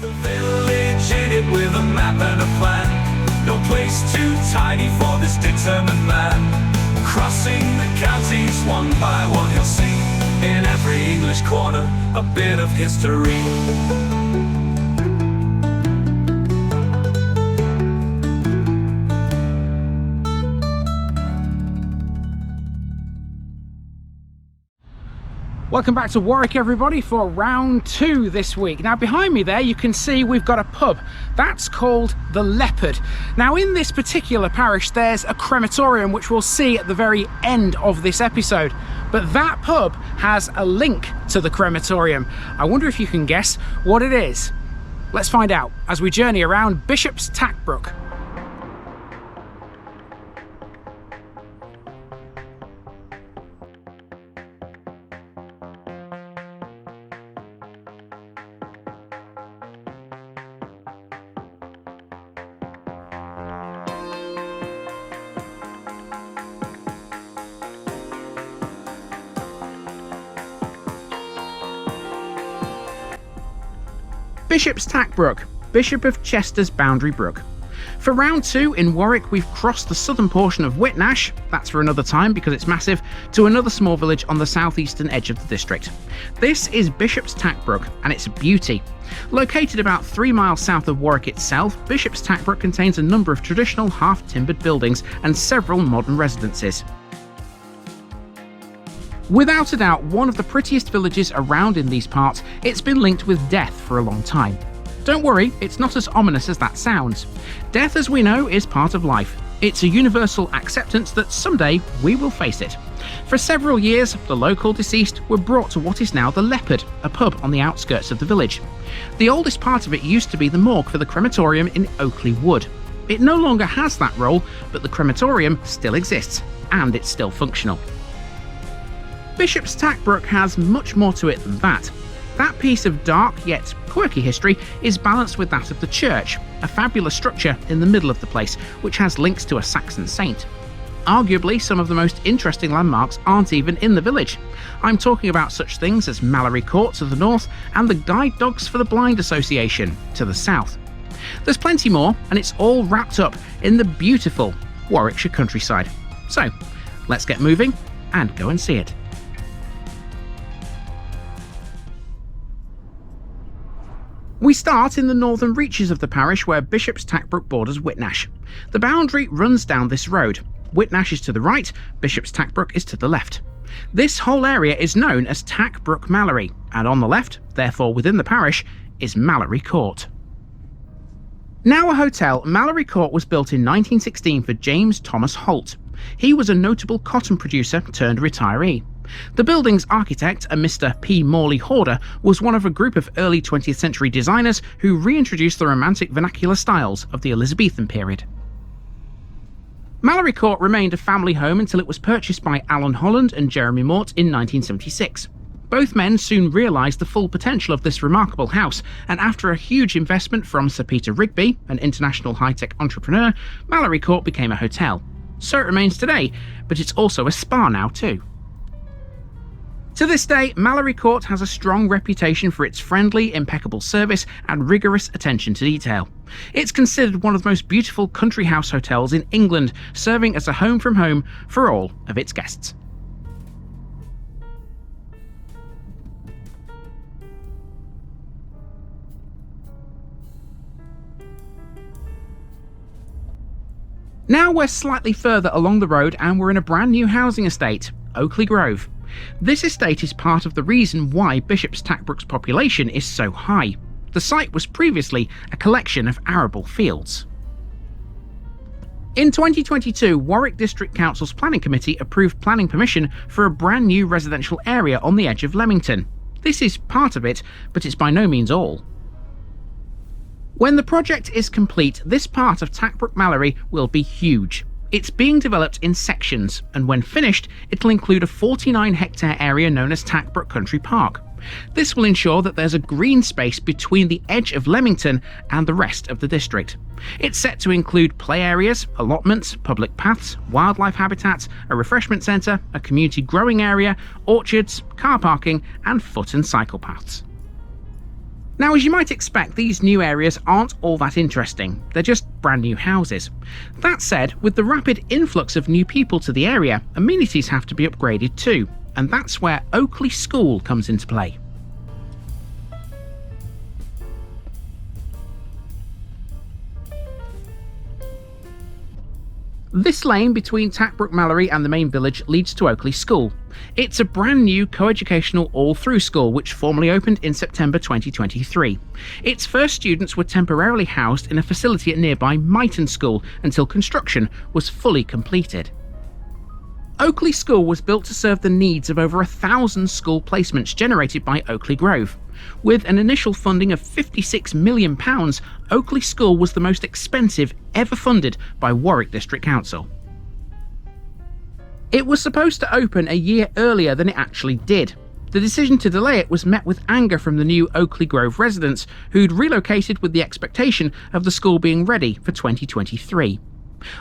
The village in it with a map and a plan. No place too tiny for this determined man. Crossing the counties one by one, you'll see in every English corner a bit of history. Welcome back to Warwick, everybody, for round 2 this week. Now behind me there you can see we've got a pub that's called the Leopard. Now in this particular parish there's a crematorium which we'll see at the very end of this episode, but that pub has a link to the crematorium. I wonder if you can guess what it is. Let's find out as we journey around Bishop's Tachbrook. Bishop's Tachbrook, Bishop of Chester's boundary brook. For round 2 in Warwick we've crossed the southern portion of Whitnash, that's for another time because it's massive, to another small village on the southeastern edge of the district. This is Bishop's Tachbrook and it's a beauty. Located about 3 miles south of Warwick itself, Bishop's Tachbrook contains a number of traditional half-timbered buildings and several modern residences. Without a doubt, one of the prettiest villages around in these parts, it's been linked with death for a long time. Don't worry, it's not as ominous as that sounds. Death, as we know, is part of life. It's a universal acceptance that someday we will face it. For several years, the local deceased were brought to what is now the Leopard, a pub on the outskirts of the village. The oldest part of it used to be the morgue for the crematorium in Oakley Wood. It no longer has that role, but the crematorium still exists, and it's still functional. Bishop's Tachbrook has much more to it than that. That piece of dark yet quirky history is balanced with that of the church, a fabulous structure in the middle of the place, which has links to a Saxon saint. Arguably, some of the most interesting landmarks aren't even in the village. I'm talking about such things as Mallory Court to the north and the Guide Dogs for the Blind Association to the south. There's plenty more, and it's all wrapped up in the beautiful Warwickshire countryside. So, let's get moving and go and see it. We start in the northern reaches of the parish where Bishop's Tachbrook borders Whitnash. The boundary runs down this road. Whitnash is to the right, Bishop's Tachbrook is to the left. This whole area is known as Tachbrook Mallory, and on the left, therefore within the parish, is Mallory Court. Now a hotel, Mallory Court was built in 1916 for James Thomas Holt. He was a notable cotton producer turned retiree. The building's architect, a Mr. P. Morley Horder, was one of a group of early 20th century designers who reintroduced the romantic vernacular styles of the Elizabethan period. Mallory Court remained a family home until it was purchased by Alan Holland and Jeremy Mort in 1976. Both men soon realised the full potential of this remarkable house, and after a huge investment from Sir Peter Rigby, an international high-tech entrepreneur, Mallory Court became a hotel. So it remains today, but it's also a spa now too. To this day, Mallory Court has a strong reputation for its friendly, impeccable service and rigorous attention to detail. It's considered one of the most beautiful country house hotels in England, serving as a home from home for all of its guests. Now we're slightly further along the road and we're in a brand new housing estate, Oakley Grove. This estate is part of the reason why Bishop's Tachbrook's population is so high. The site was previously a collection of arable fields. In 2022, Warwick District Council's Planning Committee approved planning permission for a brand new residential area on the edge of Leamington. This is part of it, but it's by no means all. When the project is complete, this part of Tachbrook Mallory will be huge. It's being developed in sections, and when finished, it'll include a 49-hectare area known as Tachbrook Country Park. This will ensure that there's a green space between the edge of Leamington and the rest of the district. It's set to include play areas, allotments, public paths, wildlife habitats, a refreshment centre, a community growing area, orchards, car parking, and foot and cycle paths. Now, as you might expect, these new areas aren't all that interesting. They're just brand new houses. That said, with the rapid influx of new people to the area, amenities have to be upgraded too, and that's where Oakley School comes into play. This lane between Tachbrook Mallory and the main village leads to Oakley School. It's a brand new co-educational all-through school which formally opened in September 2023. Its first students were temporarily housed in a facility at nearby Myton School until construction was fully completed. Oakley School was built to serve the needs of over 1,000 school placements generated by Oakley Grove. With an initial funding of £56 million, Oakley School was the most expensive ever funded by Warwick District Council. It was supposed to open a year earlier than it actually did. The decision to delay it was met with anger from the new Oakley Grove residents, who'd relocated with the expectation of the school being ready for 2023.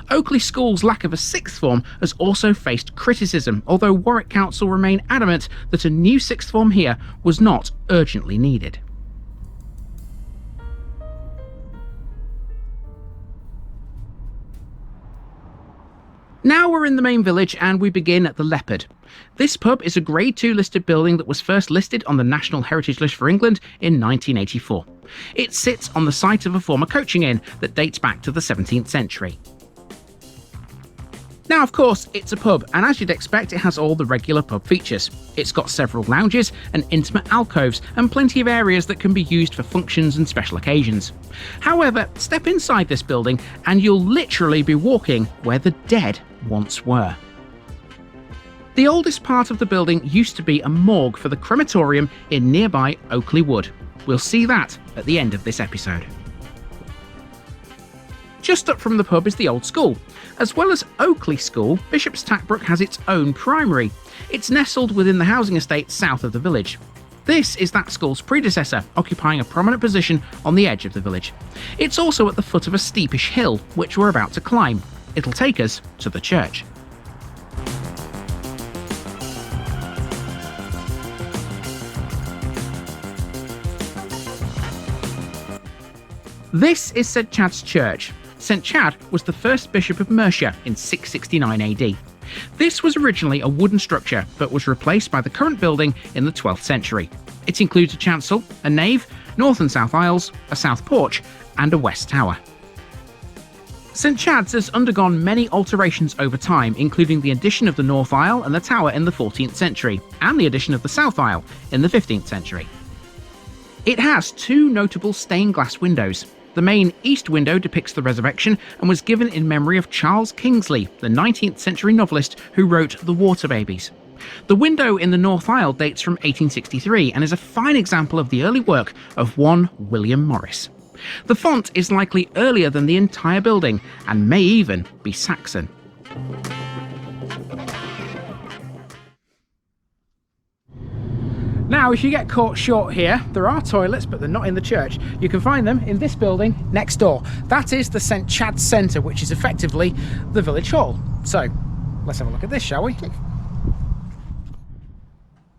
Oakley School's lack of a sixth form has also faced criticism, although Warwick Council remain adamant that a new sixth form here was not urgently needed. Now we're in the main village and we begin at the Leopard. This pub is a Grade 2 listed building that was first listed on the National Heritage List for England in 1984. It sits on the site of a former coaching inn that dates back to the 17th century. Now, of course, it's a pub, and as you'd expect, it has all the regular pub features. It's got several lounges and intimate alcoves, and plenty of areas that can be used for functions and special occasions. However, step inside this building and you'll literally be walking where the dead once were. The oldest part of the building used to be a morgue for the Crematorium in nearby Oakley Wood. We'll see that at the end of this episode. Just up from the pub is the old school. As well as Oakley School, Bishop's Tachbrook has its own primary. It's nestled within the housing estate south of the village. This is that school's predecessor, occupying a prominent position on the edge of the village. It's also at the foot of a steepish hill, which we're about to climb. It'll take us to the church. This is St Chad's Church. St Chad was the first bishop of Mercia in 669 AD. This was originally a wooden structure, but was replaced by the current building in the 12th century. It includes a chancel, a nave, north and south aisles, a south porch, and a west tower. St Chad's has undergone many alterations over time, including the addition of the north aisle and the tower in the 14th century, and the addition of the south aisle in the 15th century. It has two notable stained glass windows. The main east window depicts the resurrection and was given in memory of Charles Kingsley, the 19th century novelist who wrote The Water Babies. The window in the north aisle dates from 1863 and is a fine example of the early work of one William Morris. The font is likely earlier than the entire building and may even be Saxon. Now, if you get caught short here, there are toilets, but they're not in the church. You can find them in this building next door. That is the St Chad's Centre, which is effectively the village hall. So, let's have a look at this, shall we?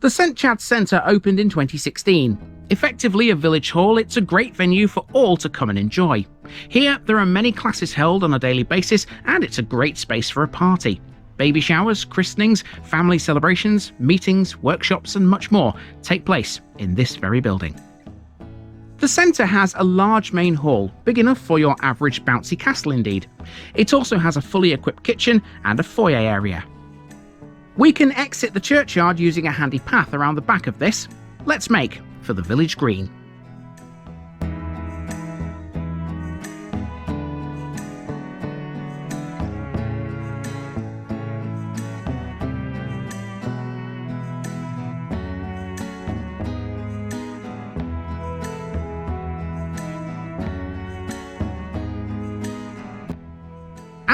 The St Chad's Centre opened in 2016. Effectively a village hall, it's a great venue for all to come and enjoy. Here, there are many classes held on a daily basis, and it's a great space for a party. Baby showers, christenings, family celebrations, meetings, workshops and much more take place in this very building. The centre has a large main hall, big enough for your average bouncy castle indeed. It also has a fully equipped kitchen and a foyer area. We can exit the churchyard using a handy path around the back of this. Let's make for the village green.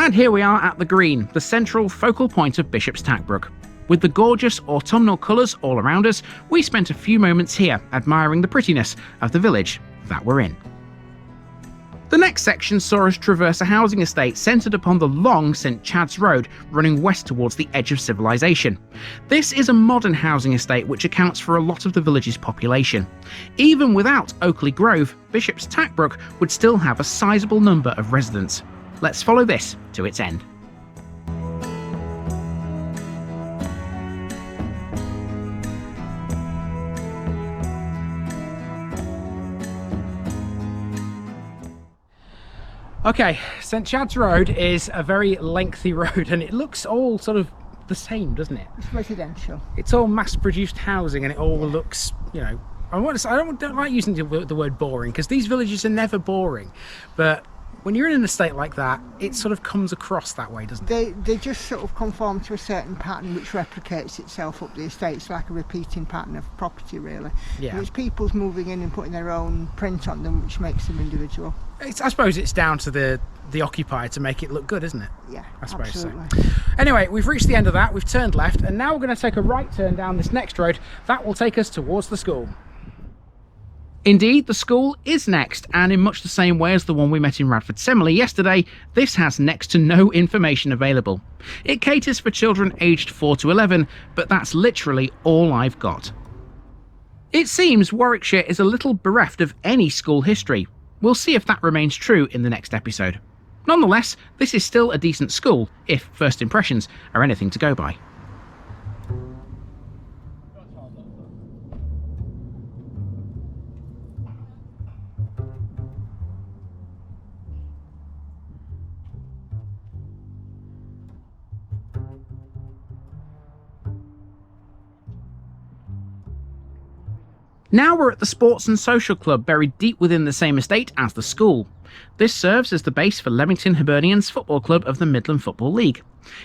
And here we are at the Green, the central focal point of Bishop's Tachbrook. With the gorgeous autumnal colours all around us, we spent a few moments here admiring the prettiness of the village that we're in. The next section saw us traverse a housing estate centred upon the long St Chad's Road running west towards the edge of civilization. This is a modern housing estate which accounts for a lot of the village's population. Even without Oakley Grove, Bishop's Tachbrook would still have a sizable number of residents. Let's follow this to its end. Okay, St Chad's Road is a very lengthy road and it looks all sort of the same, doesn't it? It's residential. It's all mass-produced housing and it all looks, you know, I don't like using the word boring because these villages are never boring, but when you're in an estate like that, it sort of comes across that way, doesn't it? They just sort of conform to a certain pattern which replicates itself up the estate. It's like a repeating pattern of property, really. Yeah. And it's people's moving in and putting their own print on them, which makes them individual. I suppose it's down to the occupier to make it look good, isn't it? Yeah, I suppose absolutely. So. Anyway, we've reached the end of that, we've turned left, and now we're going to take a right turn down this next road. That will take us towards the school. Indeed, the school is next, and in much the same way as the one we met in Radford Semley yesterday, this has next to no information available. It caters for children aged 4 to 11, but that's literally all I've got. It seems Warwickshire is a little bereft of any school history. We'll see if that remains true in the next episode. Nonetheless, this is still a decent school, if first impressions are anything to go by. Now we're at the Sports and Social Club, buried deep within the same estate as the school. This serves as the base for Leamington Hibernians Football Club of the Midland Football League.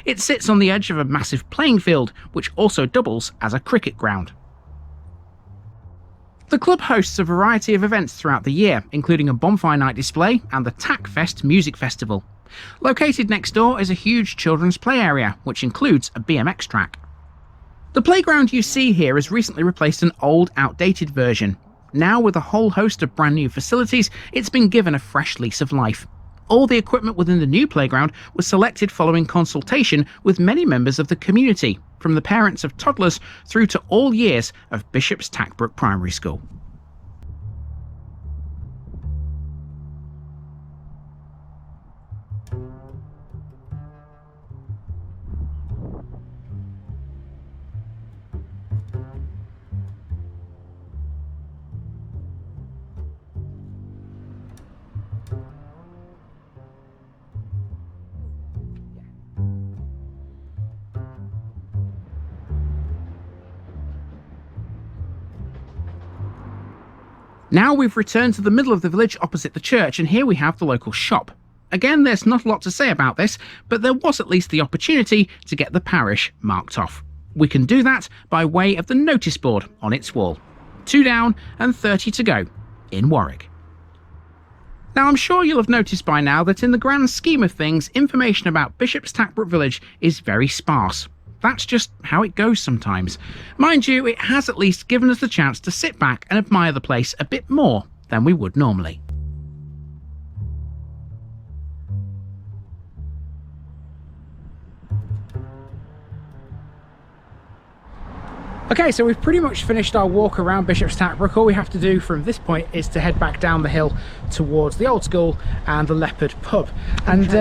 It sits on the edge of a massive playing field, which also doubles as a cricket ground. The club hosts a variety of events throughout the year, including a bonfire night display and the Tackfest music festival. Located next door is a huge children's play area, which includes a BMX track. The playground you see here has recently replaced an old, outdated version. Now, with a whole host of brand new facilities, it's been given a fresh lease of life. All the equipment within the new playground was selected following consultation with many members of the community, from the parents of toddlers through to all years of Bishop's Tachbrook Primary School. Now we've returned to the middle of the village opposite the church, and here we have the local shop. Again, there's not a lot to say about this, but there was at least the opportunity to get the parish marked off. We can do that by way of the notice board on its wall. 2 down and 30 to go in Warwick. Now, I'm sure you'll have noticed by now that in the grand scheme of things, information about Bishop's Tachbrook Village is very sparse. That's just how it goes sometimes. Mind you, it has at least given us the chance to sit back and admire the place a bit more than we would normally. Okay, so we've pretty much finished our walk around Bishop's Tachbrook. All we have to do from this point is to head back down the hill towards the old school and the Leopard pub. And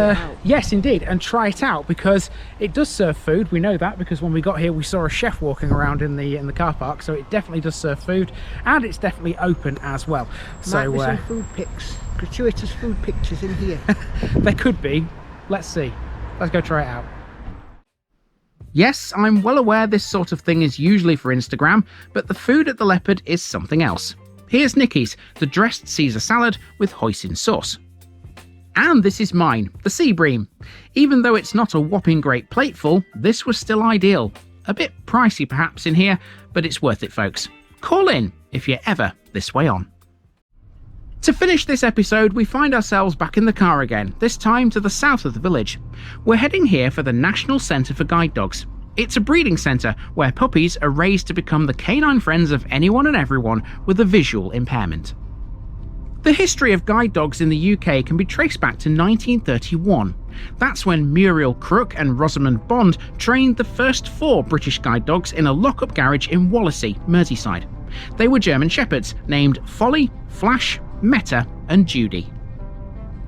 yes, indeed, and try it out, because it does serve food. We know that because when we got here we saw a chef walking around in the car park, so it definitely does serve food, and it's definitely open as well. Might be some food pics, gratuitous food pictures in here. There could be. Let's see. Let's go try it out. Yes, I'm well aware this sort of thing is usually for Instagram, but the food at the Leopard is something else. Here's Nikki's, the dressed Caesar salad with hoisin sauce. And this is mine, the sea bream. Even though it's not a whopping great plateful, this was still ideal. A bit pricey perhaps in here, but it's worth it, folks. Call in if you're ever this way on. To finish this episode, we find ourselves back in the car again, this time to the south of the village. We're heading here for the National Centre for Guide Dogs. It's a breeding centre where puppies are raised to become the canine friends of anyone and everyone with a visual impairment. The history of guide dogs in the UK can be traced back to 1931. That's when Muriel Crook and Rosamond Bond trained the first 4 British guide dogs in a lock-up garage in Wallasey, Merseyside. They were German Shepherds named Folly, Flash, Meta and Judy.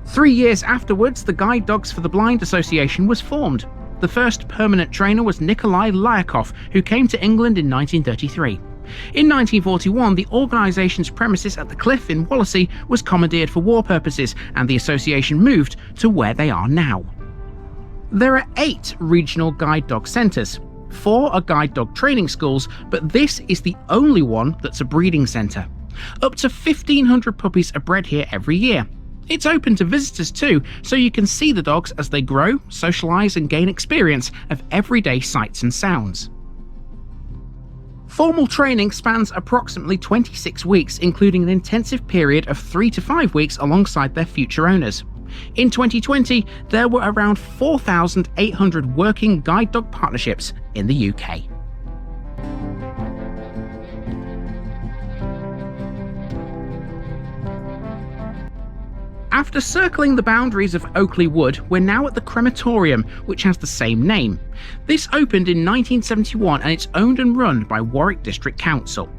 3 years afterwards, the Guide Dogs for the Blind Association was formed. The first permanent trainer was Nikolai Lyakov, who came to England in 1933. In 1941, the organisation's premises at the Cliff in Wallasey was commandeered for war purposes, and the association moved to where they are now. There are 8 regional guide dog centres. 4 are guide dog training schools, but this is the only one that's a breeding centre. Up to 1,500 puppies are bred here every year. It's open to visitors too, so you can see the dogs as they grow, socialise and gain experience of everyday sights and sounds. Formal training spans approximately 26 weeks, including an intensive period of 3 to 5 weeks alongside their future owners. In 2020, there were around 4,800 working guide dog partnerships in the UK. After circling the boundaries of Oakley Wood, we're now at the Crematorium, which has the same name. This opened in 1971 and it's owned and run by Warwick District Council.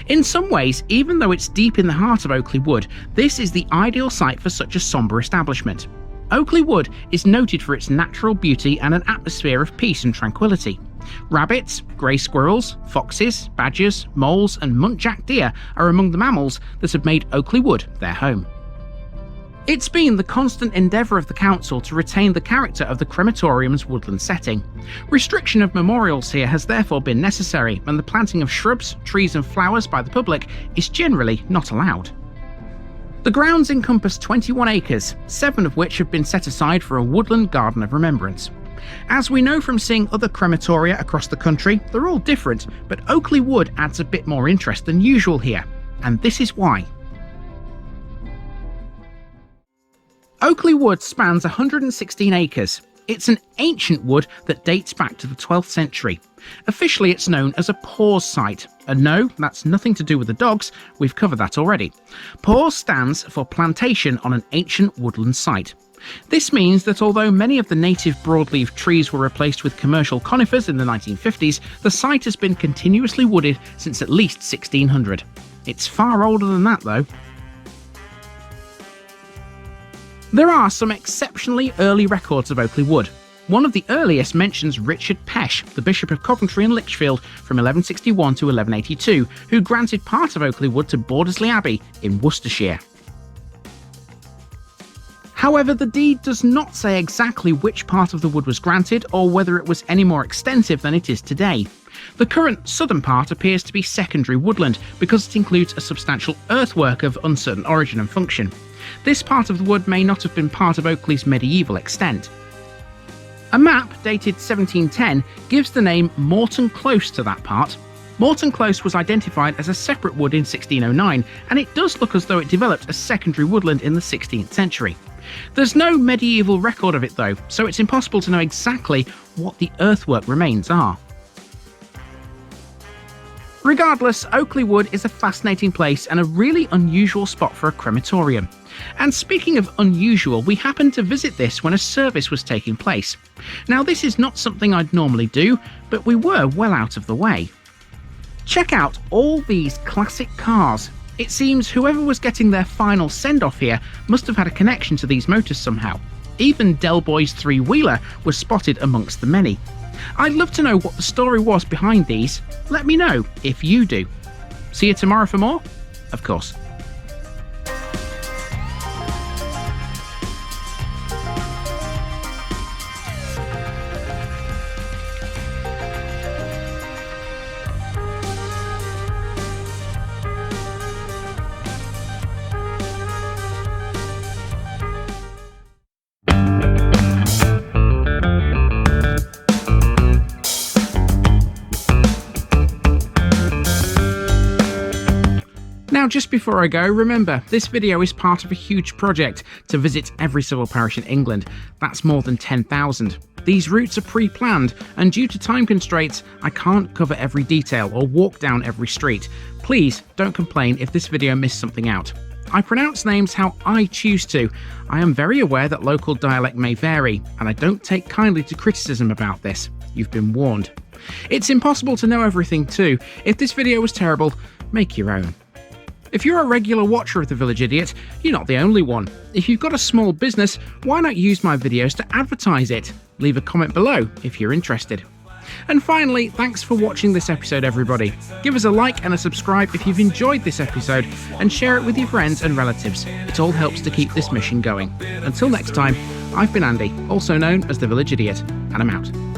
In some ways, even though it's deep in the heart of Oakley Wood, this is the ideal site for such a sombre establishment. Oakley Wood is noted for its natural beauty and an atmosphere of peace and tranquility. Rabbits, grey squirrels, foxes, badgers, moles and muntjac deer are among the mammals that have made Oakley Wood their home. It's been the constant endeavour of the council to retain the character of the crematorium's woodland setting. Restriction of memorials here has therefore been necessary, and the planting of shrubs, trees and flowers by the public is generally not allowed. The grounds encompass 21 acres, 7 of which have been set aside for a woodland garden of remembrance. As we know from seeing other crematoria across the country, they're all different, but Oakley Wood adds a bit more interest than usual here, and this is why. Oakley Wood spans 116 acres. It's an ancient wood that dates back to the 12th century. Officially it's known as a pause site. And no, that's nothing to do with the dogs, we've covered that already. Pause stands for plantation on an ancient woodland site. This means that although many of the native broadleaf trees were replaced with commercial conifers in the 1950s, the site has been continuously wooded since at least 1600. It's far older than that though. There are some exceptionally early records of Oakley Wood. One of the earliest mentions Richard Pesh, the Bishop of Coventry and Lichfield from 1161 to 1182, who granted part of Oakley Wood to Bordesley Abbey in Worcestershire. However, the deed does not say exactly which part of the wood was granted or whether it was any more extensive than it is today. The current southern part appears to be secondary woodland because it includes a substantial earthwork of uncertain origin and function. This part of the wood may not have been part of Oakley's medieval extent. A map dated 1710 gives the name Morton Close to that part. Morton Close was identified as a separate wood in 1609, and it does look as though it developed as secondary woodland in the 16th century. There's no medieval record of it though, so it's impossible to know exactly what the earthwork remains are. Regardless, Oakley Wood is a fascinating place and a really unusual spot for a crematorium. And speaking of unusual, we happened to visit this when a service was taking place. Now this is not something I'd normally do, but we were well out of the way. Check out all these classic cars. It seems whoever was getting their final send-off here must have had a connection to these motors somehow. Even Del Boy's three-wheeler was spotted amongst the many. I'd love to know what the story was behind these. Let me know if you do. See you tomorrow for more? Of course. Now, just before I go, remember, this video is part of a huge project to visit every civil parish in England. That's more than 10,000. These routes are pre-planned, and due to time constraints, I can't cover every detail or walk down every street. Please don't complain if this video missed something out. I pronounce names how I choose to. I am very aware that local dialect may vary, and I don't take kindly to criticism about this. You've been warned. It's impossible to know everything too. If this video was terrible, make your own. If you're a regular watcher of The Village Idiot, you're not the only one. If you've got a small business, why not use my videos to advertise it? Leave a comment below if you're interested. And finally, thanks for watching this episode, everybody. Give us a like and a subscribe if you've enjoyed this episode, and share it with your friends and relatives. It all helps to keep this mission going. Until next time, I've been Andy, also known as The Village Idiot, and I'm out.